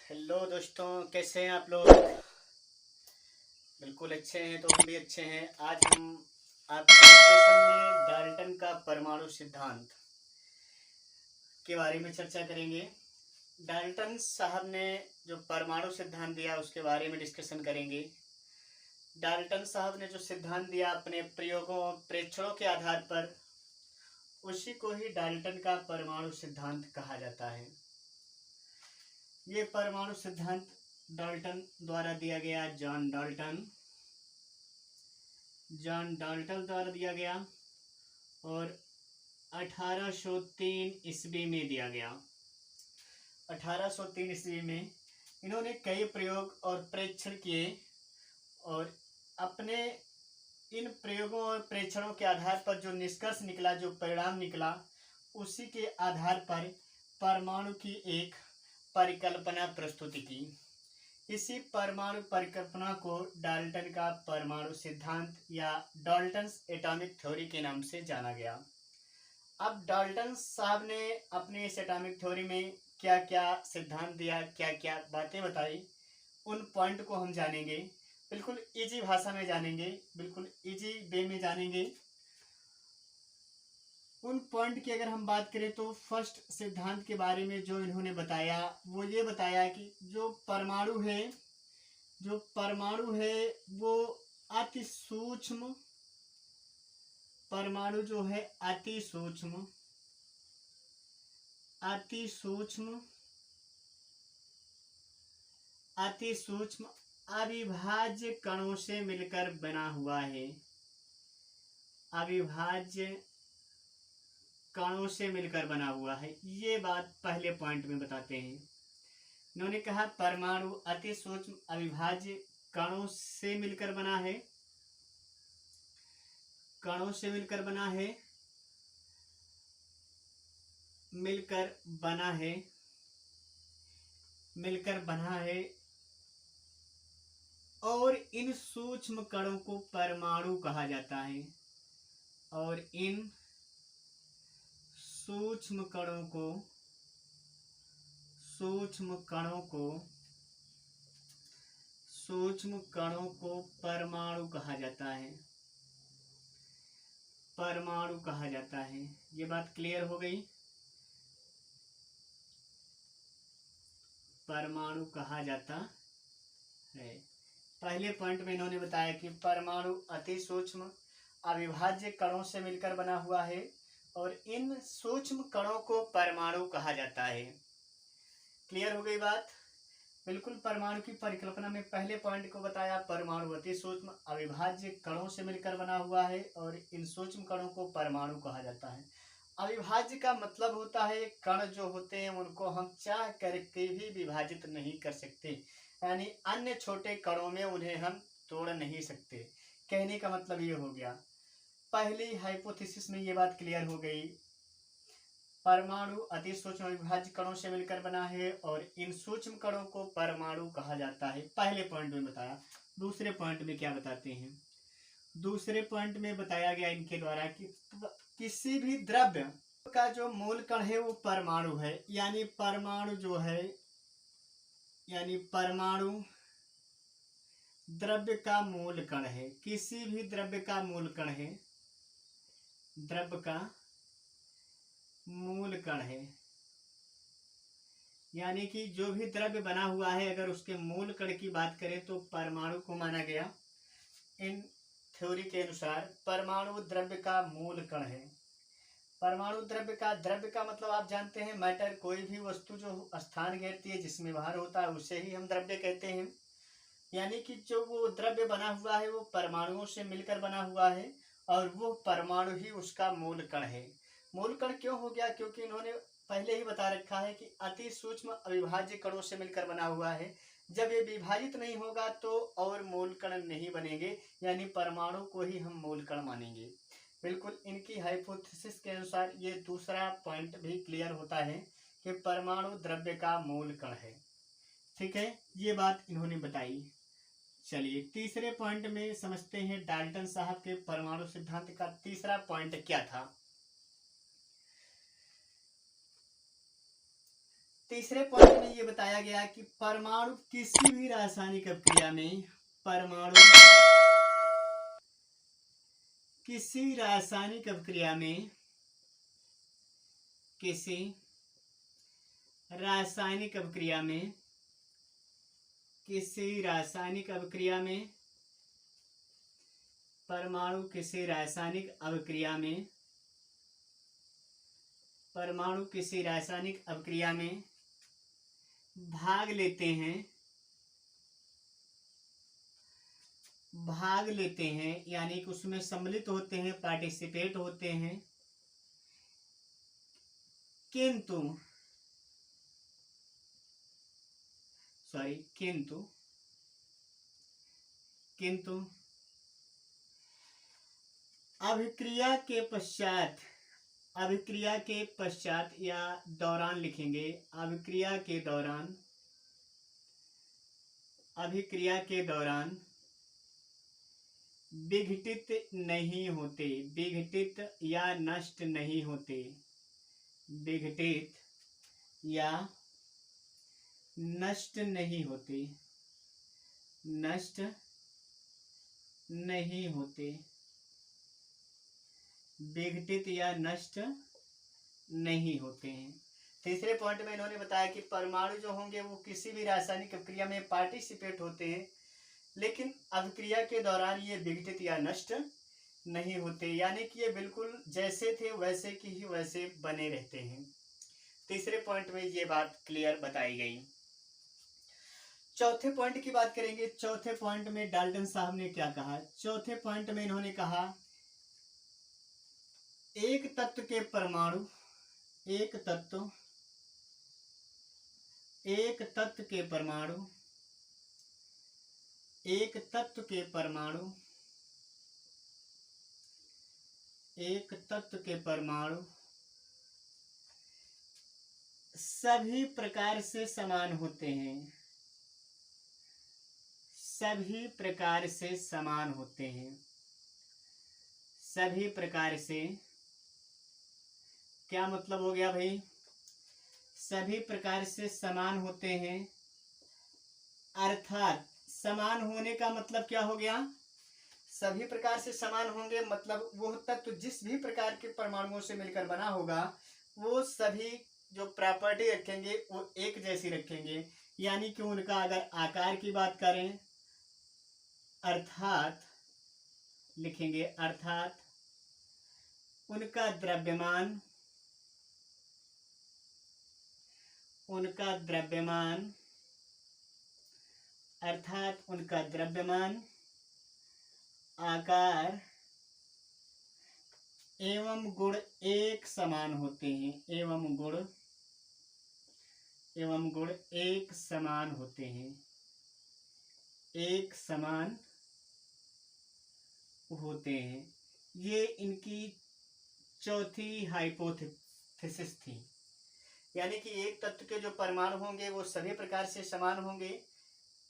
Hello दोस्तों, कैसे हैं आप लोग। बिल्कुल अच्छे हैं तो हम भी अच्छे हैं। आज हम आपके सेशन में डाल्टन का परमाणु सिद्धांत के बारे में चर्चा करेंगे। डाल्टन साहब ने जो परमाणु सिद्धांत दिया उसके बारे में डिस्कशन करेंगे। डाल्टन साहब ने जो सिद्धांत दिया अपने प्रयोगों और प्रेक्षणों के आधार पर, उसी को ही डाल्टन का परमाणु सिद्धांत कहा जाता है। ये परमाणु सिद्धांत डाल्टन द्वारा दिया गया, जॉन डाल्टन द्वारा दिया गया और 1803 ईस्वी में दिया गया। 1803 ईस्वी में इन्होंने कई प्रयोग और परीक्षण किए और अपने इन प्रयोगों और परीक्षणों के आधार पर जो निष्कर्ष निकला, जो परिणाम निकला, उसी के आधार पर परमाणु की एक परिकल्पना प्रस्तुत की। इसी परमाणु परिकल्पना को डाल्टन का परमाणु सिद्धांत या डाल्टन्स एटॉमिक थ्योरी के नाम से जाना गया। अब डाल्टन साहब ने अपने इस एटॉमिक थ्योरी में क्या क्या सिद्धांत दिया, क्या क्या बातें बताई, उन पॉइंट को हम जानेंगे। बिल्कुल इजी भाषा में जानेंगे, बिल्कुल इजी वे में जानेंगे। उन पॉइंट की अगर हम बात करें तो फर्स्ट सिद्धांत के बारे में जो इन्होंने बताया वो ये बताया कि जो परमाणु है वो अति सूक्ष्म, परमाणु जो है अति सूक्ष्म अविभाज्य कणों से मिलकर बना हुआ है। अविभाज्य कणों से मिलकर बना हुआ है, ये बात पहले पॉइंट में बताते हैं। इन्होंने कहा परमाणु अति सूक्ष्म अविभाज्य कणों से मिलकर बना है, मिलकर बना है और इन सूक्ष्म कणों को परमाणु कहा जाता है। और इन सूक्ष्म कणों को परमाणु कहा जाता है। ये बात क्लियर हो गई। परमाणु कहा जाता है। पहले पॉइंट में इन्होंने बताया कि परमाणु अति सूक्ष्म अविभाज्य कणों से मिलकर बना हुआ है और इन सूक्ष्म कणों को परमाणु कहा जाता है। क्लियर हो गई बात। बिल्कुल परमाणु की परिकल्पना में पहले पॉइंट को बताया, परमाणु अति सूक्ष्म अविभाज्य कणों से मिलकर बना हुआ है और इन सूक्ष्म कणों को परमाणु कहा जाता है। अविभाज्य का मतलब होता है कण जो होते हैं उनको हम चाह करके भी विभाजित नहीं कर सकते, यानी अन्य छोटे कणों में उन्हें हम तोड़ नहीं सकते। कहने का मतलब ये हो गया। पहली हाइपोथेसिस में ये बात क्लियर हो गई। परमाणु अति सूक्ष्म अविभाज्य कणों से मिलकर बना है और इन सूक्ष्म कणों को परमाणु कहा जाता है, पहले पॉइंट में बताया। दूसरे पॉइंट में क्या बताते हैं? दूसरे पॉइंट में बताया गया इनके द्वारा कि किसी भी द्रव्य का जो मूल कण है वो परमाणु है, यानी परमाणु द्रव्य का मूल कण है। किसी भी द्रव्य का मूल कण है, यानी कि जो भी द्रव्य बना हुआ है अगर उसके मूल कण की बात करें तो परमाणु को माना गया। इन थ्योरी के अनुसार परमाणु द्रव्य का मूल कण है। परमाणु द्रव्य का मतलब आप जानते हैं, मैटर, कोई भी वस्तु जो स्थान घेरती है, जिसमें भार होता है, उसे ही हम द्रव्य कहते हैं। यानी कि जो वो द्रव्य बना हुआ है वो परमाणुओं से मिलकर बना हुआ है और वो परमाणु ही उसका मूल कण है। मूल कण क्यों हो गया? क्योंकि इन्होंने पहले ही बता रखा है कि अति सूक्ष्म अविभाज्य कणों से मिलकर बना हुआ है। जब ये विभाजित नहीं होगा तो और मूल कण नहीं बनेंगे, यानी परमाणु को ही हम मूल कण मानेंगे। बिल्कुल इनकी हाइपोथेसिस के अनुसार ये दूसरा पॉइंट भी क्लियर होता है कि परमाणु द्रव्य का मूल कण है। ठीक है, ये बात इन्होंने बताई। चलिए तीसरे पॉइंट में समझते हैं डाल्टन साहब के परमाणु सिद्धांत का तीसरा पॉइंट क्या था। तीसरे पॉइंट में ये बताया गया कि परमाणु किसी भी रासायनिक अभिक्रिया में, परमाणु किसी रासायनिक अभिक्रिया में, किसी रासायनिक अभिक्रिया में, किसी रासायनिक अभिक्रिया में, परमाणु किसी रासायनिक अभिक्रिया में, परमाणु किसी रासायनिक अभिक्रिया में भाग लेते हैं, भाग लेते हैं यानी कि उसमें सम्मिलित होते हैं, पार्टिसिपेट होते हैं, किंतु किंतु अभिक्रिया के पश्चात, अभिक्रिया के पश्चात या दौरान लिखेंगे, अभिक्रिया के दौरान, अभिक्रिया के दौरान विघटित नहीं होते, विघटित या नष्ट नहीं होते, विघटित या नष्ट नहीं होते, नष्ट नहीं होते, विघटित या नष्ट नहीं होते हैं। तीसरे पॉइंट में इन्होंने बताया कि परमाणु जो होंगे वो किसी भी रासायनिक अभिक्रिया में पार्टिसिपेट होते हैं, लेकिन अभिक्रिया के दौरान ये विघटित या नष्ट नहीं होते, यानी कि ये बिल्कुल जैसे थे वैसे की ही वैसे बने रहते हैं। तीसरे पॉइंट में ये बात क्लियर बताई गई। चौथे पॉइंट की बात करेंगे। चौथे पॉइंट में डाल्टन साहब ने क्या कहा? चौथे पॉइंट में इन्होंने कहा एक तत्व के परमाणु, एक तत्व के परमाणु, एक तत्व के परमाणु, एक तत्व के परमाणु सभी प्रकार से समान होते हैं, सभी प्रकार से समान होते हैं, सभी प्रकार से, क्या मतलब हो गया भाई? सभी प्रकार से समान होते हैं, अर्थात समान होने का मतलब क्या हो गया? सभी प्रकार से समान होंगे मतलब वो तत्व जिस भी प्रकार के परमाणुओं से मिलकर बना होगा वो सभी जो प्रॉपर्टी रखेंगे वो एक जैसी रखेंगे, यानी कि उनका अगर आकार की बात करें अर्थात लिखेंगे, अर्थात उनका द्रव्यमान, उनका द्रव्यमान, अर्थात उनका द्रव्यमान, आकार एवं गुण एक समान होते हैं, एवं गुण एक समान होते हैं, एक समान होते हैं। ये इनकी चौथी हाइपोथेसिस थी, यानी कि एक तत्व के जो परमाणु होंगे वो सभी प्रकार से समान होंगे,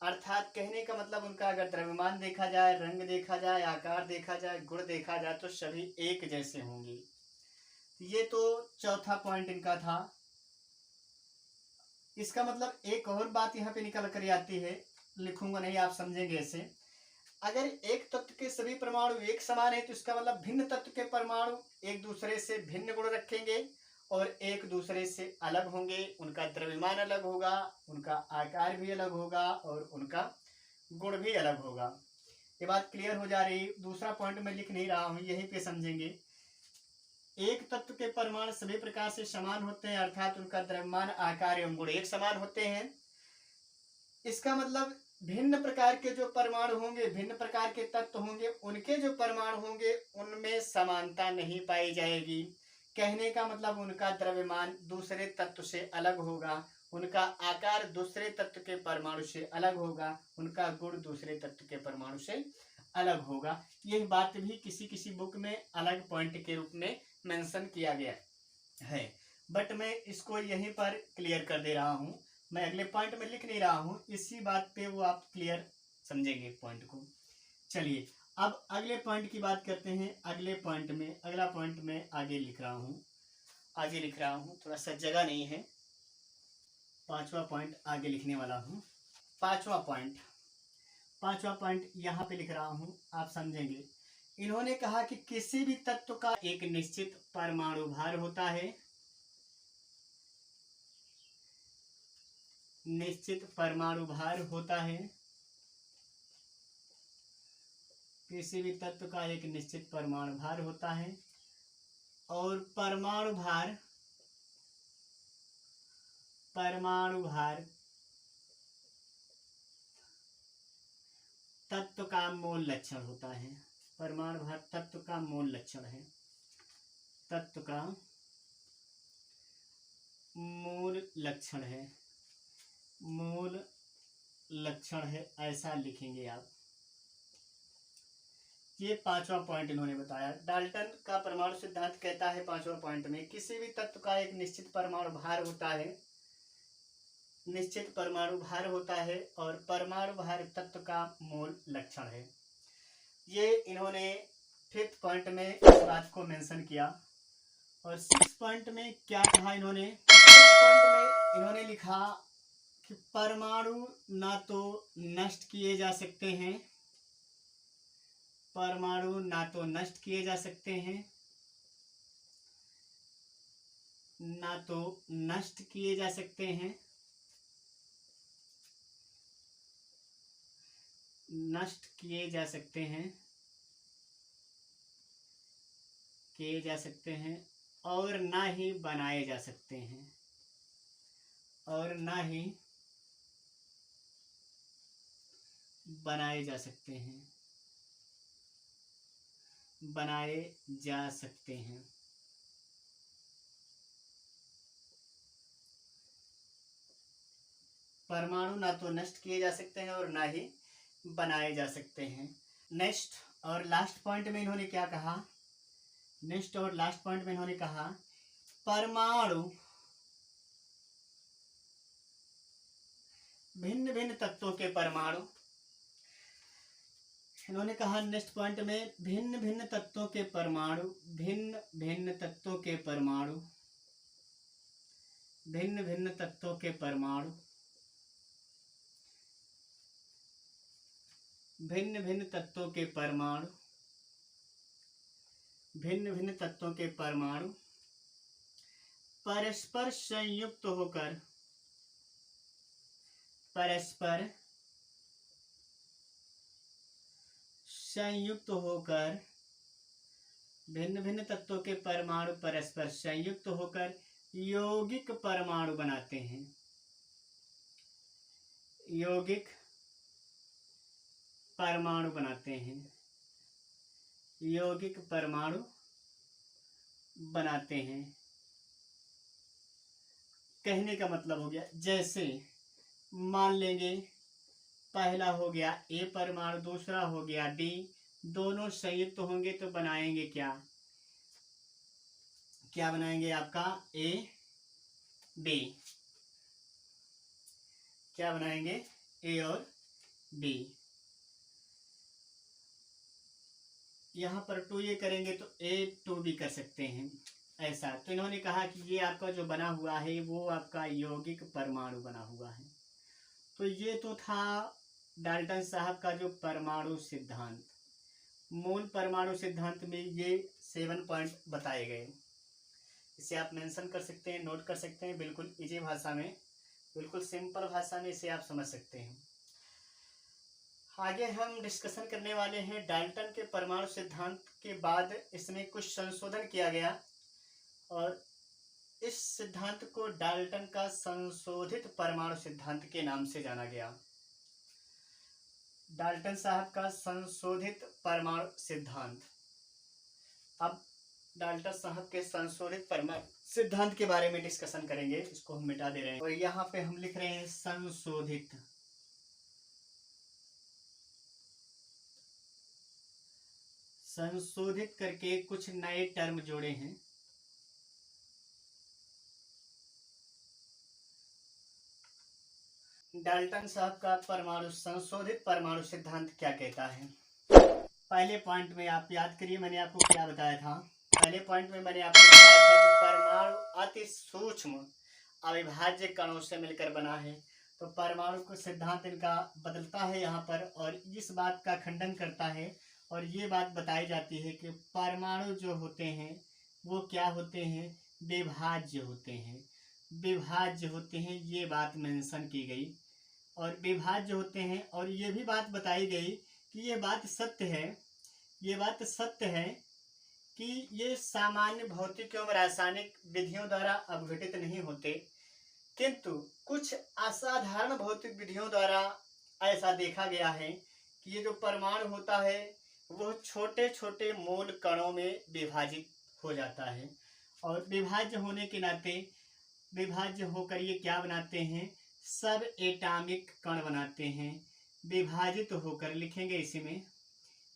अर्थात कहने का मतलब उनका अगर द्रव्यमान देखा जाए, रंग देखा जाए, आकार देखा जाए, गुण देखा जाए तो सभी एक जैसे होंगे। ये तो चौथा पॉइंट इनका था। इसका मतलब एक और बात यहाँ पे निकल कर आती है, लिखूंगा नहीं आप समझेंगे ऐसे। अगर एक तत्व के सभी परमाणु एक समान है तो इसका मतलब भिन्न तत्व के परमाणु एक दूसरे से भिन्न गुण रखेंगे और एक दूसरे से अलग होंगे, उनका द्रव्यमान अलग होगा, उनका आकार भी अलग होगा और उनका गुण भी अलग होगा। ये बात क्लियर हो जा रही। दूसरा पॉइंट मैं लिख नहीं रहा हूं, यहीं पे समझेंगे। एक तत्व के परमाणु सभी प्रकार से समान होते हैं अर्थात उनका द्रव्यमान, आकार एवं गुण एक समान होते हैं। इसका मतलब भिन्न प्रकार के जो परमाणु होंगे, भिन्न प्रकार के तत्व होंगे, उनके जो परमाणु होंगे उनमें समानता नहीं पाई जाएगी। कहने का मतलब उनका द्रव्यमान दूसरे तत्व से अलग होगा, उनका आकार दूसरे तत्व के परमाणु से अलग होगा, उनका गुण दूसरे तत्व के परमाणु से अलग होगा। यह बात भी किसी किसी बुक में अलग पॉइंट के रूप में मेंशन किया गया है, बट मैं इसको यहीं पर क्लियर कर दे रहा हूं। मैं अगले पॉइंट में लिख नहीं रहा हूं, इसी बात पे वो आप क्लियर समझेंगे पॉइंट को। चलिए अब अगले पॉइंट की बात करते हैं। अगले पॉइंट में, अगला पॉइंट में आगे लिख रहा हूं, थोड़ा सा जगह नहीं है। पांचवा पॉइंट आगे लिखने वाला हूँ। पांचवा पॉइंट यहाँ पे लिख रहा हूँ, आप समझेंगे। इन्होंने कहा कि किसी भी तत्व का एक निश्चित परमाणु भार होता है, निश्चित परमाणु भार होता है। किसी भी तत्व का एक निश्चित परमाणु भार होता है और परमाणु भार तत्व का मूल लक्षण होता है। परमाणु भार तत्व का मूल लक्षण है, तत्व का मूल लक्षण है, मूल लक्षण है, ऐसा लिखेंगे आप। ये पांचवा पॉइंट इन्होंने बताया। डाल्टन का परमाणु सिद्धांत कहता है पांचवा पॉइंट में, किसी भी तत्व का एक निश्चित परमाणु भार होता है, निश्चित परमाणु भार होता है और परमाणु भार तत्व का मूल लक्षण है। ये इन्होंने 5th पॉइंट में इस बात को मेंशन किया। और 6th पॉइंट में क्या कहा इन्होंने? 6th पॉइंट में इन्होंने लिखा कि परमाणु ना तो नष्ट किए जा सकते हैं, परमाणु ना तो नष्ट किए जा सकते हैं, ना तो नष्ट किए जा सकते हैं, नष्ट किए जा सकते हैं, किए जा सकते हैं और ना ही बनाए जा सकते हैं, और ना ही बनाए जा सकते हैं, बनाए जा सकते हैं। परमाणु ना तो नष्ट किए जा सकते हैं और ना ही बनाए जा सकते हैं। नेक्स्ट और लास्ट पॉइंट में इन्होंने क्या कहा? नेक्स्ट और लास्ट पॉइंट में इन्होंने कहा परमाणु भिन्न भिन्न तत्वों के परमाणु, इन्होंने कहा नेक्स्ट पॉइंट में भिन्न भिन्न तत्वों के परमाणु, भिन्न भिन्न तत्वों के परमाणु, भिन्न भिन्न तत्वों के परमाणु, भिन्न भिन्न तत्वों के परमाणु, भिन्न भिन्न तत्वों के परमाणु परस्पर संयुक्त होकर, परस्पर संयुक्त होकर, भिन्न भिन्न तत्वों के परमाणु परस्पर संयुक्त होकर यौगिक परमाणु बनाते हैं, यौगिक परमाणु बनाते हैं, यौगिक परमाणु बनाते हैं। कहने का मतलब हो गया, जैसे मान लेंगे पहला हो गया ए परमाणु, दूसरा हो गया डी, दोनों संयुक्त होंगे तो बनाएंगे क्या? क्या बनाएंगे आपका? A B. क्या बनाएंगे? ए और बी। यहाँ पर 2 ये करेंगे तो ए 2 भी कर सकते हैं, ऐसा। तो इन्होंने कहा कि ये आपका जो बना हुआ है वो आपका यौगिक परमाणु बना हुआ है। तो ये तो था डाल्टन साहब का जो परमाणु सिद्धांत। मूल परमाणु सिद्धांत में ये 7 पॉइंट बताए गए। इसे आप मेंशन कर सकते हैं, नोट कर सकते हैं, बिल्कुल इजी भाषा में, बिल्कुल सिंपल भाषा में इसे आप समझ सकते हैं। आगे हम डिस्कशन करने वाले हैं डाल्टन के परमाणु सिद्धांत के बाद इसमें कुछ संशोधन किया गया और इस सिद्धांत को डाल्टन का संशोधित परमाणु सिद्धांत के नाम से जाना गया। डाल्टन साहब का संशोधित परमाणु सिद्धांत। अब डाल्टन साहब के संशोधित परमाणु सिद्धांत के बारे में डिस्कशन करेंगे। इसको हम मिटा दे रहे हैं और यहाँ पे हम लिख रहे हैं संशोधित। संशोधित करके कुछ नए टर्म जोड़े हैं। डाल्टन साहब का परमाणु संशोधित परमाणु सिद्धांत क्या कहता है? पहले पॉइंट में आप याद करिए, मैंने आपको क्या बताया था। पहले पॉइंट में मैंने आपको बताया था कि परमाणु अविभाज्य कणों से मिलकर बना है। तो परमाणु को सिद्धांत इनका बदलता है यहाँ पर, और इस बात का खंडन करता है, और ये बात बताई जाती है कि परमाणु जो होते हैं वो क्या होते हैं, विभाज्य होते हैं। विभाज्य होते हैं, ये बात मेंशन की गई, और विभाज्य होते हैं। और ये भी बात बताई गई कि ये बात सत्य है, ये बात सत्य है कि ये सामान्य भौतिक एवं रासायनिक विधियों द्वारा अपघटित नहीं होते, किंतु कुछ असाधारण भौतिक विधियों द्वारा ऐसा देखा गया है कि ये जो परमाणु होता है वो छोटे छोटे मूल कणों में विभाजित हो जाता है, और विभाज्य होने के नाते विभाज्य होकर ये क्या बनाते हैं, सब एटॉमिक कण बनाते हैं। विभाजित होकर लिखेंगे इसी में,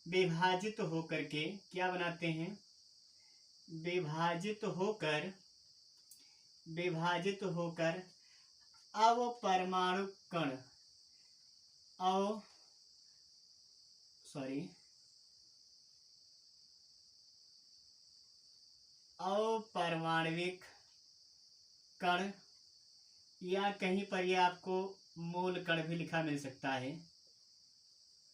विभाजित होकर के क्या बनाते हैं, विभाजित होकर अवपरमाणु कण अवपरमाणविक कण, या कहीं पर ये आपको मूल कण भी लिखा मिल सकता है,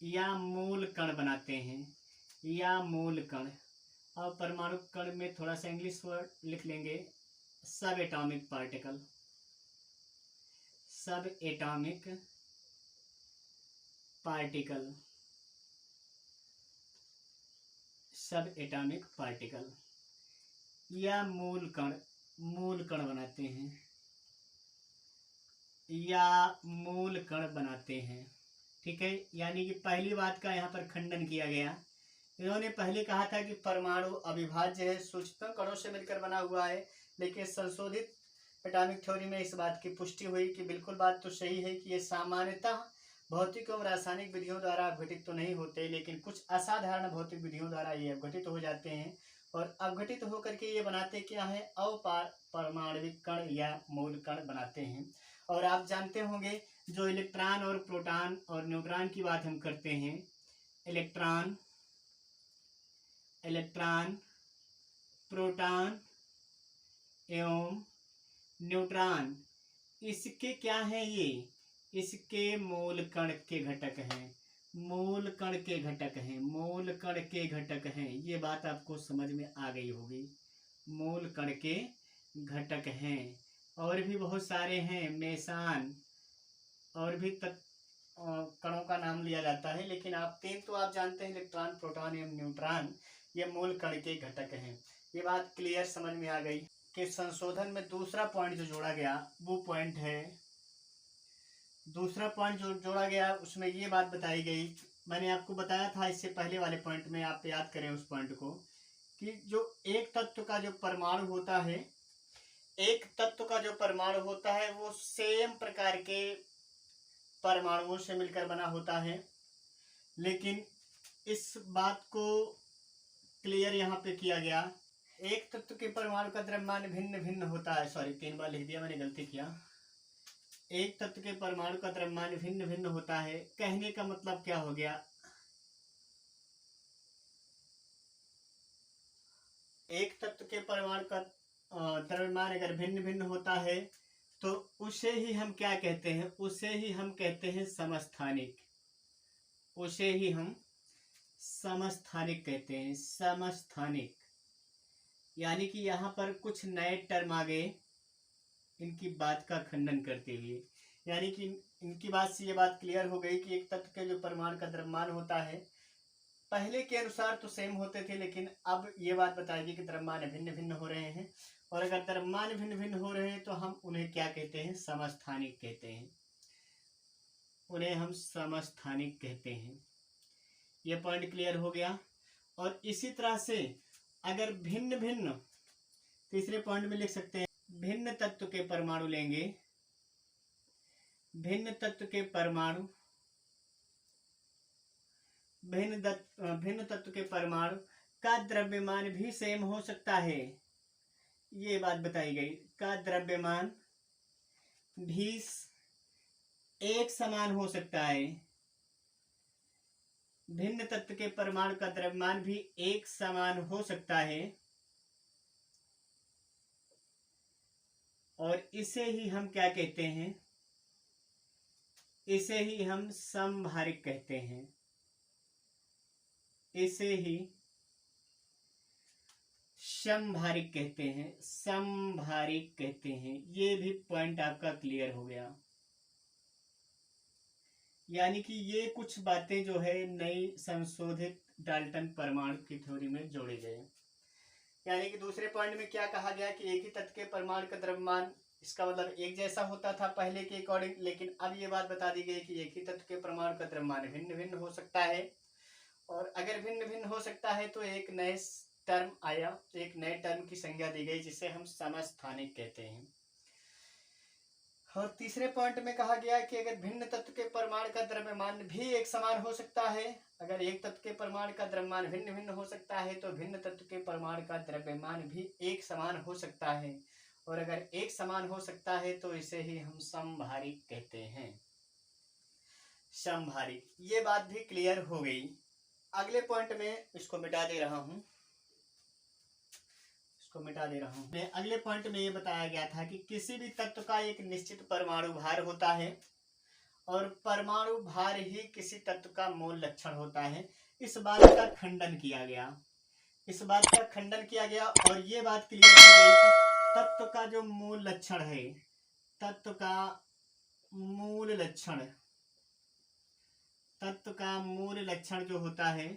या मूल कण बनाते हैं, या मूल कण। और परमाणु कण में थोड़ा सा इंग्लिश वर्ड लिख लेंगे, सब एटॉमिक पार्टिकल, सब एटॉमिक पार्टिकल, सब एटॉमिक पार्टिकल, या मूल कण बनाते हैं, या मूल कण बनाते हैं। ठीक है, यानी कि पहली बात का यहाँ पर खंडन किया गया। इन्होंने पहले कहा था कि परमाणु अविभाज्य है, सूक्ष्म कणों से मिलकर बना हुआ है, लेकिन संशोधित एटॉमिक थ्योरी में इस बात की पुष्टि हुई कि बिल्कुल बात तो सही है कि ये सामान्यतः भौतिक एवं रासायनिक विधियों द्वारा अपघटित तो नहीं होते, लेकिन कुछ असाधारण भौतिक विधियों द्वारा ये अपघटित हो जाते हैं, और अपघटित होकर के ये बनाते क्या है, अवपरमाणविक कण या मूल कण बनाते हैं। और आप जानते होंगे जो इलेक्ट्रॉन और प्रोटॉन और न्यूट्रॉन की बात हम करते हैं, इलेक्ट्रॉन, प्रोटॉन एवं न्यूट्रॉन, इसके क्या है, ये इसके मूल कण के घटक हैं, मूल कण के घटक हैं, मूल कण के घटक हैं। ये बात आपको समझ में आ गई होगी, मूल कण के घटक हैं। और भी बहुत सारे हैं, मेसान, और भी कणों का नाम लिया जाता है, लेकिन आप तीन तो आप जानते हैं, इलेक्ट्रॉन, प्रोटॉन एवं न्यूट्रॉन, ये मूल कण के घटक हैं। ये बात क्लियर समझ में आ गई कि संशोधन में दूसरा पॉइंट जो जोड़ा गया वो पॉइंट है, दूसरा पॉइंट जो जोड़ा गया उसमें ये बात बताई गई, मैंने आपको बताया था इससे पहले वाले पॉइंट में, आप याद करें उस पॉइंट को, कि जो एक तत्व का जो परमाणु होता है, एक तत्व का जो परमाणु होता है वो सेम प्रकार के परमाणुओं से मिलकर बना होता है, लेकिन इस बात को क्लियर यहाँ पे किया गया, एक तत्व के परमाणु का द्रव्यमान भिन्न भिन्न होता है, सॉरी 3 बार लिख दिया मैंने, गलती किया। एक तत्व के परमाणु का द्रव्यमान भिन्न भिन्न होता है, कहने का मतलब क्या हो गया, एक तत्व के परमाणु का द्रव्यमान अगर भिन्न भिन्न होता है तो उसे ही हम क्या कहते हैं, उसे ही हम कहते हैं समस्थानिक, उसे ही हम समस्थानिक कहते हैं, समस्थानिक। यानी कि यहाँ पर कुछ नए टर्म आ गए इनकी बात का खंडन करते हुए, यानी कि इनकी बात से ये बात क्लियर हो गई कि एक तत्व के जो परमाणु का द्रव्यमान होता है पहले के अनुसार तो सेम होते थे, लेकिन अब ये बात बताएगी कि द्रव्यमान भिन्न भिन्न हो रहे हैं, और अगर द्रव्यमान भिन्न भिन्न हो रहे हैं तो हम उन्हें क्या कहते हैं, समस्थानिक कहते हैं, उन्हें हम समस्थानिक कहते हैं। ये पॉइंट क्लियर हो गया। और इसी तरह से अगर भिन्न भिन्न, तीसरे पॉइंट में लिख सकते हैं, भिन्न तत्व के परमाणु लेंगे, भिन्न तत्व के परमाणु, भिन्न तत्व के परमाणु का द्रव्यमान भी सेम हो सकता है, ये बात बताई गई, का द्रव्यमान भी एक समान हो सकता है, भिन्न तत्व के परमाणु का द्रव्यमान भी एक समान हो सकता है, और इसे ही हम क्या कहते हैं, इसे ही हम समभारिक कहते हैं, इसे ही समभारिक कहते हैं, समभारिक कहते हैं। ये भी पॉइंट आपका क्लियर हो गया। यानी कि ये कुछ बातें जो है नई संशोधित डाल्टन परमाणु की थ्योरी में जोड़े गए। यानी कि दूसरे पॉइंट में क्या कहा गया कि एक ही तत्व के परमाणु का द्रव्यमान, इसका मतलब एक जैसा होता था पहले के अकॉर्डिंग, लेकिन अब ये बात बता दी गई कि एक ही तत्व के परमाणु का द्रव्यमान भिन्न भिन्न हो सकता है। और अगर भिन्न भिन्न हो सकता है तो एक नए टर्म आया, एक नए टर्म की संज्ञा दी गई जिसे हम समस्थानिक कहते हैं। और तीसरे पॉइंट में कहा गया कि अगर भिन्न तत्व के परमाणु का द्रव्यमान भी एक समान हो सकता है, अगर एक तत्व के परमाणु का द्रव्यमान भिन्न भिन्न हो सकता है तो भिन्न तत्व के परमाणु का द्रव्यमान भी एक समान हो सकता है। और अगर एक समान हो सकता है तो इसे ही हम समभारिक कहते हैं, समभारिक। ये बात भी क्लियर हो गई। अगले पॉइंट में इसको मिटा दे रहा हूं, अगले पॉइंट में ये बताया गया था कि किसी भी तत्व का एक निश्चित परमाणु भार होता है और परमाणु भार ही किसी तत्व का मूल लक्षण होता है। इस बात का खंडन किया गया, और ये बात क्लियर हो गई कि तत्व का जो मूल लक्षण है, तत्व का मूल लक्षण जो होता है,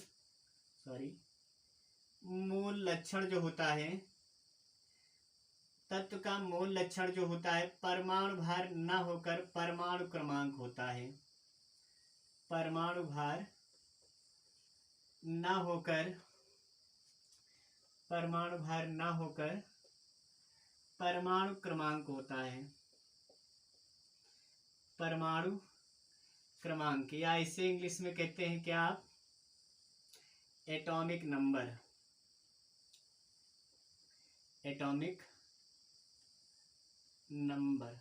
तत्व का मूल लक्षण जो होता है परमाणु भार न होकर परमाणु क्रमांक होता है। परमाणु भार न होकर परमाणु क्रमांक होता है, परमाणु क्रमांक, या इसे इंग्लिश में कहते हैं क्या आप, एटॉमिक नंबर, एटॉमिक नंबर।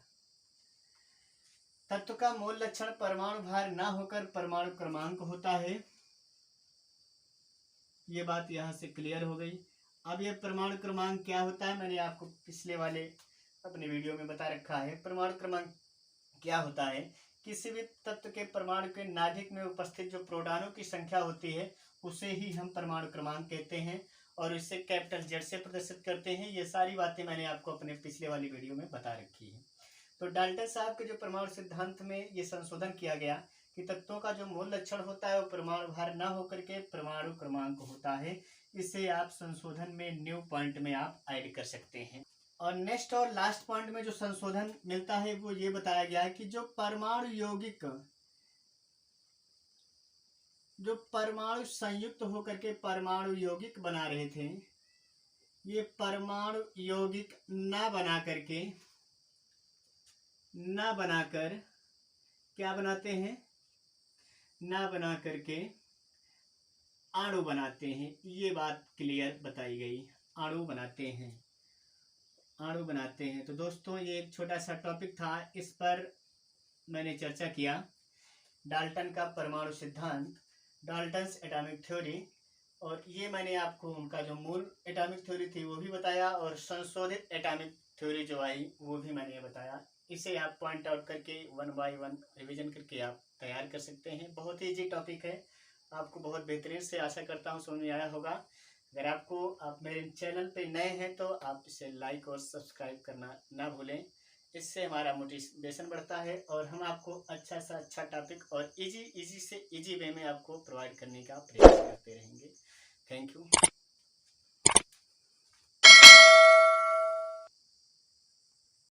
तत्व का मूल लक्षण परमाणु भार ना होकर परमाणु क्रमांक होता है। ये बात यहां से क्लियर हो गई। अब ये परमाणु क्रमांक क्या होता है, मैंने आपको पिछले वाले अपने वीडियो में बता रखा है। परमाणु क्रमांक क्या होता है, किसी भी तत्व के परमाणु के नाभिक में उपस्थित जो प्रोटॉनों की संख्या होती है उसे ही हम परमाणु क्रमांक कहते हैं, और इसे कैपिटल जेड से प्रदर्शित करते हैं। ये सारी बातें मैंने आपको अपने पिछले वाली वीडियो में बता रखी है। तो डाल्टन साहब के जो परमाणु सिद्धांत में ये संशोधन किया गया कि तत्वों का जो मूल लक्षण होता है वो परमाणु भार न होकर के परमाणु क्रमांक होता है। इसे आप संशोधन में न्यू पॉइंट में आप ऐड कर सकते हैं। और नेक्स्ट और लास्ट पॉइंट में जो संशोधन मिलता है वो ये बताया गया है कि जो परमाणु संयुक्त होकर के परमाणु यौगिक बना रहे थे, ये परमाणु यौगिक ना बनाकर क्या बनाते हैं, ना बना करके अणु बनाते हैं। ये बात क्लियर बताई गई, अणु बनाते हैं। तो दोस्तों ये एक छोटा सा टॉपिक था, इस पर मैंने चर्चा किया। डाल्टन का परमाणु सिद्धांत, डाल्टन्स एटॉमिक थ्योरी, और ये मैंने आपको उनका जो मूल एटॉमिक थ्योरी थी वो भी बताया, और संशोधित एटॉमिक थ्योरी जो आई वो भी मैंने बताया। इसे आप पॉइंट आउट करके 1 बाय 1 रिवीजन करके आप तैयार कर सकते हैं। बहुत ही ईजी टॉपिक है, आपको बहुत बेहतरीन से आशा करता हूँ समझ में आया होगा। अगर आप मेरे चैनल पे नए हैं तो आप इसे लाइक और सब्सक्राइब करना ना भूलें, इससे हमारा मोटिवेशन बढ़ता है और हम आपको अच्छा सा अच्छा टॉपिक और इजी से इजी वे में आपको प्रोवाइड करने का प्रयास करते रहेंगे। Thank you.